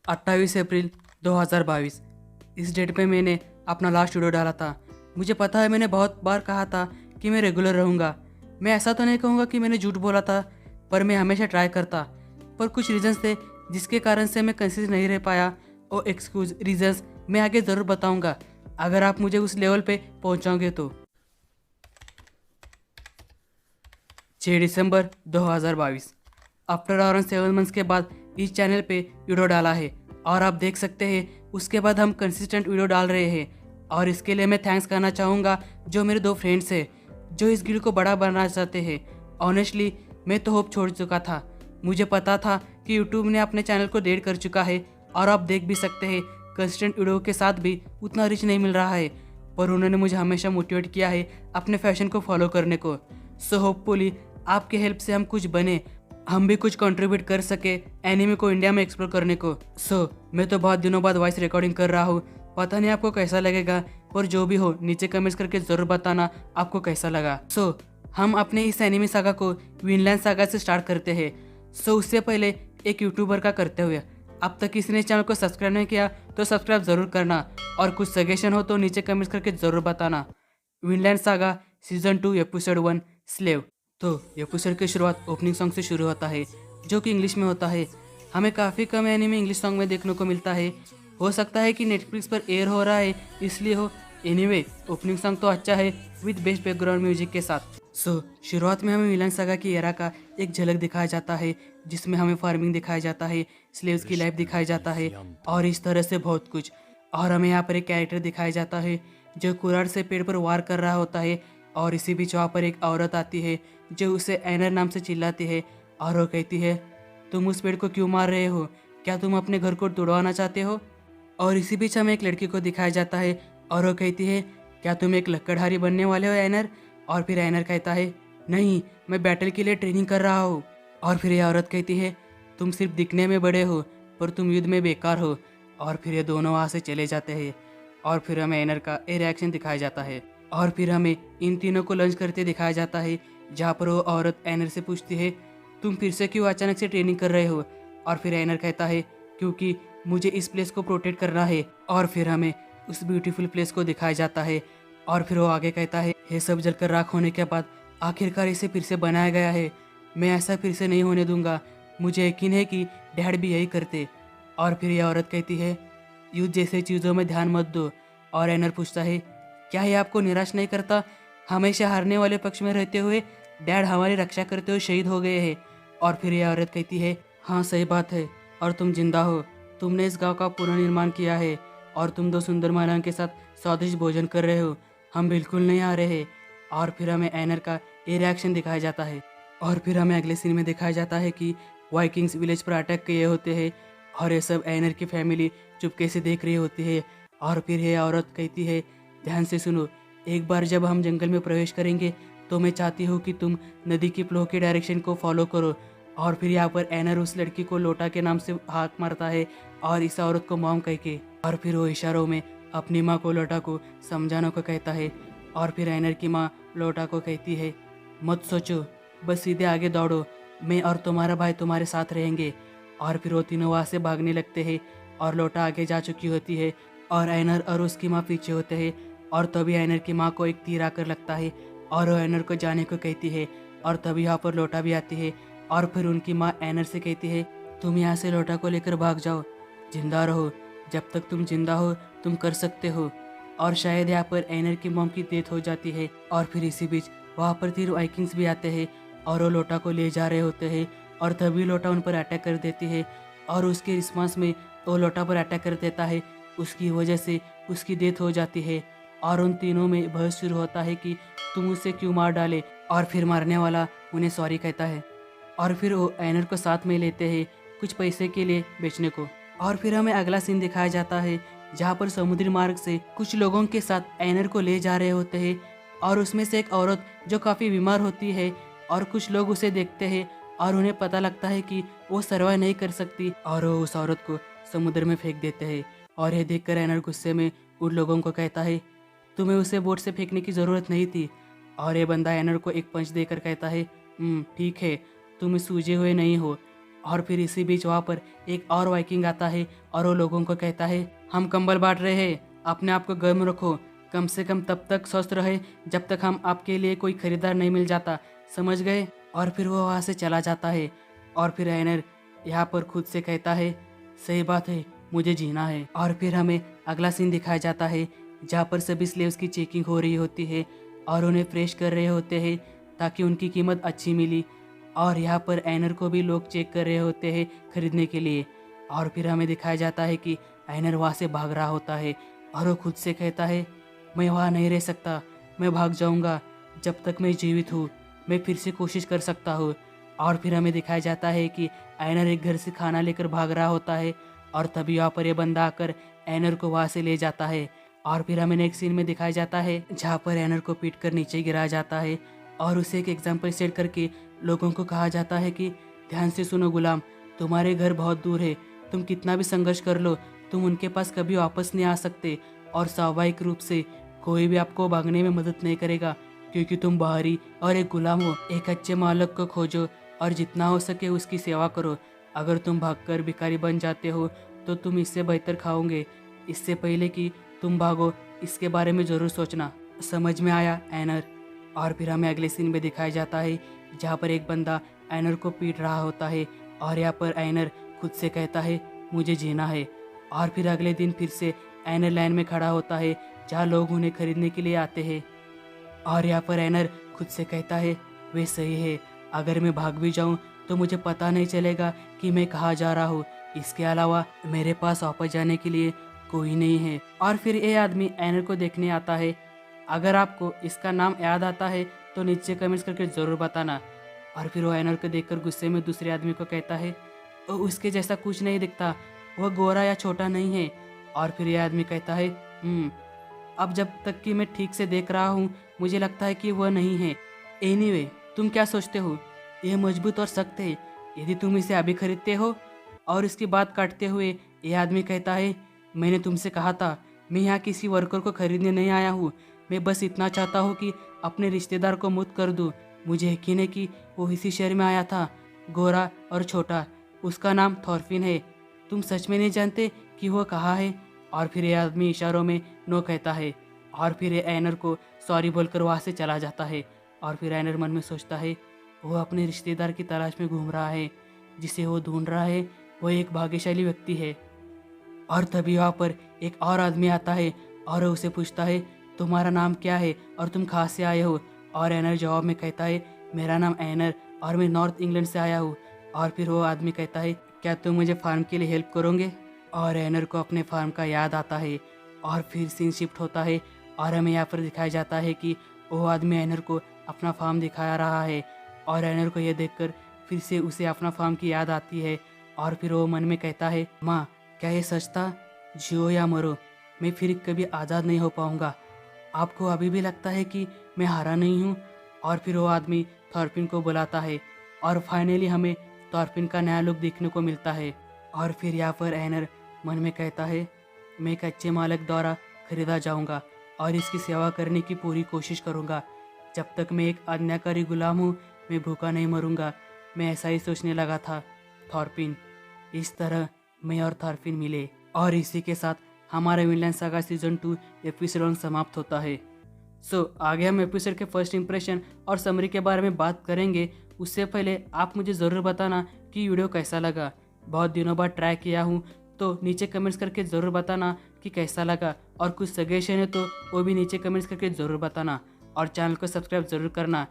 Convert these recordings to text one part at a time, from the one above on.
28 अप्रैल 2022। इस डेट पे मैंने अपना लास्ट वीडियो डाला था। मुझे पता है मैंने बहुत बार कहा था कि मैं रेगुलर रहूँगा। मैं ऐसा तो नहीं कहूँगा कि मैंने झूठ बोला था, पर मैं हमेशा ट्राई करता। पर कुछ रीजंस थे जिसके कारण से मैं कंसिस्टेंट नहीं रह पाया, और एक्सक्यूज रीजंस मैं आगे ज़रूर बताऊँगा अगर आप मुझे उस लेवल पे पहुँचाओगे तो। 6 दिसंबर 2022। आफ्टर अराउंड 7 मंथ्स के बाद इस चैनल पे वीडियो डाला है, और आप देख सकते हैं उसके बाद हम कंसिस्टेंट वीडियो डाल रहे हैं। और इसके लिए मैं थैंक्स करना चाहूँगा जो मेरे 2 फ्रेंड्स हैं जो इस गिल्ड को बड़ा बनाना चाहते हैं। ऑनेस्टली मैं तो होप छोड़ चुका था। मुझे पता था कि यूट्यूब ने अपने चैनल को डेड कर चुका है, और आप देख भी सकते हैं कंसिस्टेंट वीडियो के साथ भी उतना रीच नहीं मिल रहा है, पर उन्होंने मुझे हमेशा मोटिवेट किया है अपने फैशन को फॉलो करने को। सो होपफुली आपके हेल्प से हम कुछ बने, हम भी कुछ कंट्रीब्यूट कर सके एनिमे को इंडिया में एक्सप्लोर करने को। मैं तो बहुत दिनों बाद वॉइस रिकॉर्डिंग कर रहा हूँ, पता नहीं आपको कैसा लगेगा, पर जो भी हो नीचे कमेंट्स करके ज़रूर बताना आपको कैसा लगा। हम अपने इस एनिमे सागा को विनलैंड सागा से स्टार्ट करते हैं। उससे पहले एक यूट्यूबर का करते हुए, अब तक किसी ने चैनल को सब्सक्राइब नहीं किया तो सब्सक्राइब ज़रूर करना, और कुछ सजेशन हो तो नीचे कमेंट्स करके ज़रूर बताना। Vinland saga season 2 episode 1 slave. तो एपिसोड की शुरुआत ओपनिंग सॉन्ग से शुरू होता है, जो कि इंग्लिश में होता है। हमें काफ़ी कम एनीमे इंग्लिश सॉन्ग में देखने को मिलता है। हो सकता है कि नेटफ्लिक्स पर एयर हो रहा है इसलिए हो। एनीवे ओपनिंग सॉन्ग तो अच्छा है विद बेस्ट बैकग्राउंड म्यूजिक के साथ। शुरुआत में हमें विलन सागा की एरा का एक झलक दिखाया जाता है, जिसमें हमें फार्मिंग दिखाया जाता है, स्लेव्स की लाइफ दिखाया जाता है, और इस तरह से बहुत कुछ। और हमें यहाँ पर एक कैरेक्टर दिखाया जाता है जो कुरार से पेड़ पर वार कर रहा होता है, और इसी बीच वहाँ पर एक औरत आती है जो उसे एनर नाम से चिल्लाती है, और वो कहती है तुम उस पेड़ को क्यों मार रहे हो, क्या तुम अपने घर को तुड़वाना चाहते हो। और इसी बीच हमें एक लड़की को दिखाया जाता है, और वो कहती है क्या तुम एक लकड़हारी बनने वाले हो एनर। और फिर एनर कहता है नहीं, मैं बैटल के लिए ट्रेनिंग कर रहा हूँ। और फिर यह औरत कहती है तुम सिर्फ दिखने में बड़े हो पर तुम युद्ध में बेकार हो। और फिर ये दोनों वहाँ से चले जाते हैं, और फिर हमें एनर का ए रिएक्शन दिखाया जाता है। और फिर हमें इन तीनों को लंच करते दिखाया जाता है, जहाँ पर वो औरत एनर से पूछती है तुम फिर से क्यों अचानक से ट्रेनिंग कर रहे हो। और फिर एनर कहता है क्योंकि मुझे इस प्लेस को प्रोटेक्ट करना है। और फिर हमें उस ब्यूटीफुल प्लेस को दिखाया जाता है, और फिर वो आगे कहता है ये सब जलकर राख होने के बाद आखिरकार इसे फिर से बनाया गया है, मैं ऐसा फिर से नहीं होने दूंगा, मुझे यकीन है कि डैड भी यही करते। और फिर यह औरत कहती है युद्ध जैसे चीज़ों में ध्यान मत दो। और एनर पूछता है क्या ये आपको निराश नहीं करता, हमेशा हारने वाले पक्ष में रहते हुए डैड हमारी रक्षा करते हुए शहीद हो गए हैं। और फिर यह औरत कहती है हाँ सही बात है, और तुम जिंदा हो, तुमने इस गांव का पुनर्निर्माण किया है, और तुम 2 सुंदर महिलाओं के साथ स्वादिष्ट भोजन कर रहे हो, हम बिल्कुल नहीं आ रहे। और फिर हमें एनर का ये रिएक्शन दिखाया जाता है। और फिर हमें अगले सीन में दिखाया जाता है कि वाइकिंग्स विलेज पर अटैक किए होते हैं, और ये सब एनर की फैमिली चुपके से देख रही होती है। और फिर ये औरत कहती है ध्यान से सुनो, एक बार जब हम जंगल में प्रवेश करेंगे तो मैं चाहती हूँ कि तुम नदी की फ्लो के डायरेक्शन को फॉलो करो। और फिर यहाँ पर एनर उस लड़की को लोटा के नाम से हाथ मारता है, और इस औरत को मॉम कह के। और फिर वो इशारों में अपनी माँ को लोटा को समझाने को कहता है। और फिर एनर की माँ लोटा को कहती है मत सोचो, बस सीधे आगे दौड़ो, मैं और तुम्हारा भाई तुम्हारे साथ रहेंगे। और फिर वो तीनों वहाँ से भागने लगते हैं, और लोटा आगे जा चुकी होती है, और एनर और उसकी माँ पीछे होते हैं। और तभी एनर की माँ को एक तीर आकर लगता है, और वो एनर को जाने को कहती है। और तभी यहाँ पर लोटा भी आती है, और फिर उनकी माँ एनर से कहती है तुम यहाँ से लोटा को लेकर भाग जाओ, जिंदा रहो, जब तक तुम जिंदा हो तुम कर सकते हो। और शायद यहाँ पर एनर की मॉम की डेथ हो जाती है। और फिर इसी बीच वहाँ पर 3 वाइकिंग्स भी आते हैं, और वो लोटा को ले जा रहे होते हैं, और तभी लोटा उन पर अटैक कर देती है। और उसके रिस्पॉन्स में वो लोटा पर अटैक कर देता है, उसकी वजह से उसकी डेथ हो जाती है। और उन तीनों में बहस शुरू होता है कि तुम उसे क्यों मार डाले। और फिर मारने वाला उन्हें सॉरी कहता है, और फिर वो एनर को साथ में लेते हैं कुछ पैसे के लिए बेचने को। और फिर हमें अगला सीन दिखाया जाता है जहाँ पर समुद्री मार्ग से कुछ लोगों के साथ एनर को ले जा रहे होते हैं, और उसमें से एक औरत जो काफ़ी बीमार होती है, और कुछ लोग उसे देखते हैं, और उन्हें पता लगता है कि वो सर्वाइव नहीं कर सकती, और वो उस औरत को समुद्र में फेंक देते हैं। और यह देखकर एनर गुस्से में उन लोगों को कहता है तुम्हें उसे बोट से फेंकने की ज़रूरत नहीं थी। और ये बंदा एनर को एक पंच देकर कहता है ठीक है, तुम सूझे हुए नहीं हो। और फिर इसी बीच वहाँ पर एक और वाइकिंग आता है और वो लोगों को कहता है, हम कंबल बांट रहे हैं, अपने आप को गर्म रखो, कम से कम तब तक स्वस्थ रहे जब तक हम आपके लिए कोई खरीदार नहीं मिल जाता, समझ गए। और फिर वो वहाँ से चला जाता है। और फिर एनर यहाँ पर खुद से कहता है, सही बात है, मुझे जीना है। और फिर हमें अगला सीन दिखाया जाता है जहाँ पर सभी स्लेव्स की चेकिंग हो रही होती है और उन्हें फ्रेश कर रहे होते हैं ताकि उनकी कीमत अच्छी मिली। और यहाँ पर एनर को भी लोग चेक कर रहे होते हैं खरीदने के लिए। और फिर हमें दिखाया जाता है कि एनर वहाँ से भाग रहा होता है और वो खुद से कहता है, मैं वहाँ नहीं रह सकता, मैं भाग जाऊँगा, जब तक मैं जीवित हूँ मैं फिर से कोशिश कर सकता हूँ। और फिर हमें दिखाया जाता है कि एनर एक घर से खाना लेकर भाग रहा होता है और तभी वहाँ पर ये बंदा आकर एनर को वहाँ से ले जाता है। और फिर हमें नेक्स्ट सीन में दिखाया जाता है जहाँ पर एनर को पीट कर नीचे गिराया जाता है और उसे एक एग्जाम्पल सेट करके लोगों को कहा जाता है कि ध्यान से सुनो गुलाम, तुम्हारे घर बहुत दूर है, तुम कितना भी संघर्ष कर लो तुम उनके पास कभी वापस नहीं आ सकते और स्वाभाविक रूप से कोई भी आपको भागने में मदद नहीं करेगा क्योंकि तुम बाहरी और एक गुलाम हो। एक अच्छे मालिक को खोजो और जितना हो सके उसकी सेवा करो। अगर तुम भागकर भिखारी बन जाते हो तो तुम इससे बेहतर खाओगे। इससे पहले कि तुम भागो इसके बारे में ज़रूर सोचना, समझ में आया एनर। और फिर हमें अगले सीन में दिखाया जाता है जहाँ पर एक बंदा एनर को पीट रहा होता है और यहाँ पर एनर खुद से कहता है, मुझे जीना है। और फिर अगले दिन फिर से एनर लाइन में खड़ा होता है जहाँ लोग उन्हें खरीदने के लिए आते हैं। और यहाँ पर एनर खुद से कहता है, वे सही है, अगर मैं भाग भी जाऊँ तो मुझे पता नहीं चलेगा कि मैं कहाँ जा रहा हूँ। इसके अलावा मेरे पास वापस जाने के लिए कोई नहीं है। और फिर ये आदमी एनर को देखने आता है। अगर आपको इसका नाम याद आता है तो नीचे कमेंट्स करके ज़रूर बताना। और फिर वो एनर को देखकर गुस्से में दूसरे आदमी को कहता है, उसके जैसा कुछ नहीं दिखता, वह गोरा या छोटा नहीं है। और फिर यह आदमी कहता है, अब जब तक कि मैं ठीक से देख रहा हूँ मुझे लगता है कि वह नहीं है। एनीवे, तुम क्या सोचते हो? यह मजबूत और सख्त है, यदि तुम इसे अभी खरीदते हो। और इसकी बात काटते हुए यह आदमी कहता है, मैंने तुमसे कहा था, मैं यहाँ किसी वर्कर को खरीदने नहीं आया हूँ, मैं बस इतना चाहता हूँ कि अपने रिश्तेदार को मुक्त कर दूँ। मुझे यकीन है कि वो इसी शहर में आया था, गोरा और छोटा, उसका नाम थॉर्फिन है। तुम सच में नहीं जानते कि वो कहाँ है? और फिर यह आदमी इशारों में नो कहता है। और फिर ये एनर को सॉरी बोलकर वहाँ से चला जाता है। और फिर एनर मन में सोचता है, वो अपने रिश्तेदार की तलाश में घूम रहा है, जिसे वो ढूंढ रहा है वो एक भाग्यशाली व्यक्ति है। और तभी वहाँ पर एक और आदमी आता है और उसे पूछता है, तुम्हारा नाम क्या है और तुम कहाँ से आए हो? और एनर जवाब में कहता है, मेरा नाम एनर और मैं नॉर्थ इंग्लैंड से आया हूँ। और फिर वो आदमी कहता है, क्या तुम मुझे फार्म के लिए हेल्प करोगे? और एनर को अपने फार्म का याद आता है। और फिर सीन शिफ्ट होता है और हमें यहाँ पर दिखाया जाता है कि वो आदमी एनर को अपना फार्म दिखा रहा है। और एनर को यह देखकर फिर से उसे अपना फार्म की याद आती है। और फिर वो मन में कहता है, माँ क्या ये सच था? जियो या मरो, मैं फिर कभी आज़ाद नहीं हो पाऊँगा। आपको अभी भी लगता है कि मैं हारा नहीं हूँ? और फिर वो आदमी थॉर्फिन को बुलाता है और फाइनली हमें थॉर्फिन का नया लुक देखने को मिलता है। और फिर यहाँ पर एनर मन में कहता है, मैं एक अच्छे मालिक द्वारा खरीदा जाऊँगा और इसकी सेवा करने की पूरी कोशिश करूँगा। जब तक मैं एक आज्ञाकारी गुलाम हूँ मैं भूखा नहीं मरूँगा। मैं ऐसा ही सोचने लगा था थॉर्फिन। इस तरह मैं और थॉर्फिन मिले। और इसी के साथ हमारा विनलैंड सागा सीजन 2 एपिसोड 1 समाप्त होता है। आगे हम एपिसोड के फर्स्ट इंप्रेशन और समरी के बारे में बात करेंगे। उससे पहले आप मुझे ज़रूर बताना कि वीडियो कैसा लगा। बहुत दिनों बाद ट्राई किया हूँ तो नीचे कमेंट्स करके ज़रूर बताना कि कैसा लगा। और कुछ सजेशन है तो वो भी नीचे कमेंट्स करके ज़रूर बताना। और चैनल को सब्सक्राइब ज़रूर करना।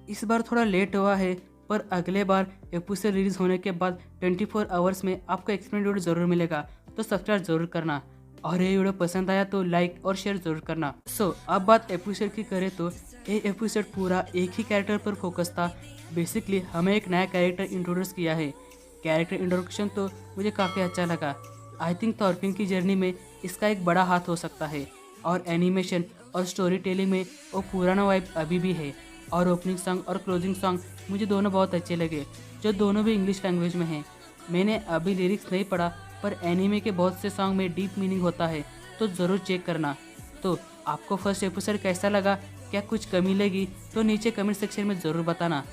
इस बार थोड़ा लेट हुआ है पर अगले बार एपिसोड रिलीज होने के बाद 24 आवर्स में आपको एक्सप्लेन वीडियो ज़रूर मिलेगा, तो सब्सक्राइब ज़रूर करना। और ये वीडियो पसंद आया तो लाइक और शेयर ज़रूर करना। अब बात एपिसोड की करें तो ये एपिसोड पूरा एक ही कैरेक्टर पर फोकस था। बेसिकली हमें एक नया कैरेक्टर इंट्रोड्यूस किया है। कैरेक्टर इंट्रोडक्शन तो मुझे काफ़ी अच्छा लगा। आई थिंक थॉर्फिन की जर्नी में इसका एक बड़ा हाथ हो सकता है। और एनिमेशन और स्टोरी टेलिंग में वो पुराना वाइब अभी भी है। और ओपनिंग सॉन्ग और क्लोजिंग सॉन्ग मुझे दोनों बहुत अच्छे लगे, जो दोनों भी इंग्लिश लैंग्वेज में हैं। मैंने अभी लिरिक्स नहीं पढ़ा पर एनीमे के बहुत से सॉन्ग में डीप मीनिंग होता है, तो ज़रूर चेक करना। तो आपको फर्स्ट एपिसोड कैसा लगा? क्या कुछ कमी लगी तो नीचे कमेंट सेक्शन में ज़रूर बताना।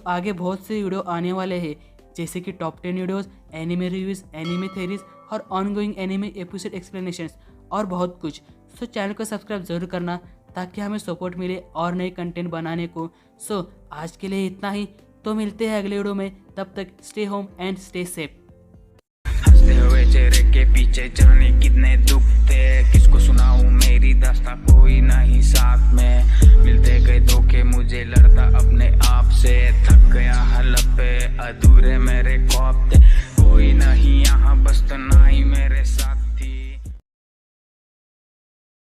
आगे बहुत से वीडियो आने वाले हैं। जैसे कि top 10 videos, anime reviews, anime theories और ऑनगोइंग एनिमे एपिसोड एक्सप्लेनेशंस और बहुत कुछ। सो चैनल को सब्सक्राइब ज़रूर करना ताकि हमें सपोर्ट मिले और नए कंटेंट बनाने को। सो आज के लिए इतना ही, तो मिलते हैं अगले वीडियो में। तब तक stay home and stay safe. हंसते हुए चेहरे के पीछे जाने कितने दुख थे, किसको सुनाऊं मेरी दास्तां, कोई नहीं साथ में। मिलते गए धोखे मुझे